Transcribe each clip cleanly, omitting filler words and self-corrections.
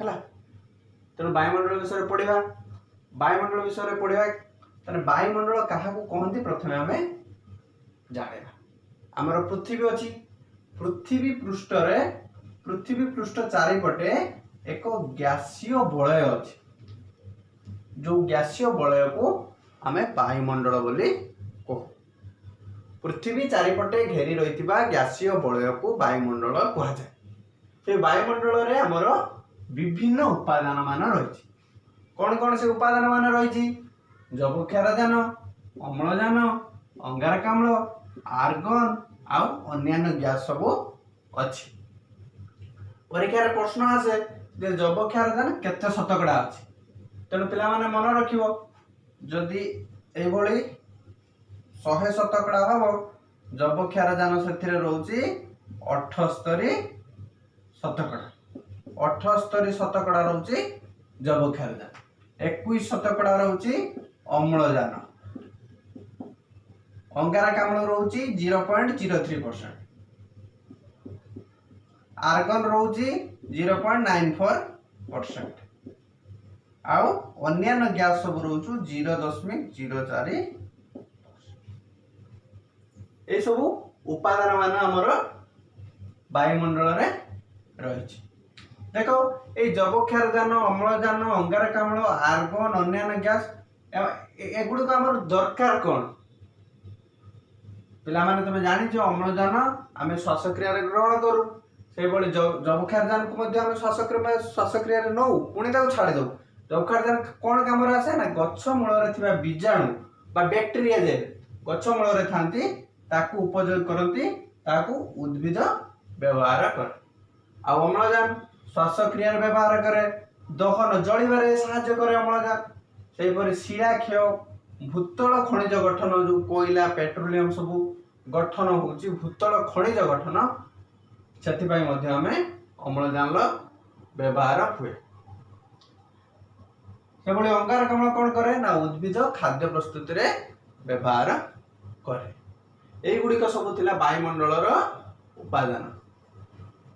है। तेणु वायुमंडल विषय पढ़ा वायुमंडल विषय पढ़ा तेरे वायुमंडल क्या कहते प्रथम आम जाना आमर पृथ्वी अच्छी पृथ्वी पृष्ठ चारिपटे एक गैसीय वलय अच्छी जो गैसीय वलय को आम वायुमंडल बोली कह पृथ्वी चारिपटे घेरी रही गैसीय वलय को वायुमंडल कह जाए। से वायुमंडल रे आमर विभिन्न उपादान मान रही कौन कौन से उपादान मान रही जबक्षारजान अम्लजान अंगारकाम्ल आर्गन आउ अन्यान्य गैस सब अच्छी। परीक्षा प्रश्न आसे जे जबक्षारजान केते शतकड़ा अच्छी तेणु पिला माने मन रखिबो जदि एभली 100 शतकड़ा हम जबक्षारजान से रोची 78 शतकड़ा 78 शतकड़ा रोची जबक्षारजान 21 शतकड़ा रोची अम्लजान अंगारकाम्ल रोची 0.03% आर्गन रोची 0.94% आउ अन्यान्य गैस सब रोचु 0.04। ये सब उपादान मान आमर वायुमंडल रे रही देखो ये जबक्षारजान अम्लजान अंगारकाम्ल आर्गन अन्यान्य गैस एगुड़ को आमर दरकार कौन पिला माने तुम जानी अम्लजान आम श्वासक्रिया ग्रहण करूँ से जबक्षारजान को श्वासक्रिया नौ पुणी छाड़ी दो जबक्षारजान कौन कम आसे ना गछ मूल बीजाणु बैक्टेरिया जे गछ मूल थांती ताकू उपयोग करती ताकू उद्भिद व्यवहार कर अम्लजान श्वासक्रिया व्यवहार करे दहन जलिबारे साहाय्य करे अम्लजान से शिला क्षय भूतल खनिज गठन जो कोयला पेट्रोलियम सब गठन होची भूतल खनिज गठन से अम्लजान व्यवहार हुए। से अंगारकाम्ल कौन करे ना उद्भिद खाद्य प्रस्तुति रे व्यवहार करे। युड़िक सब वायुमंडल उपादान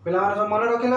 पिला मन रखिल।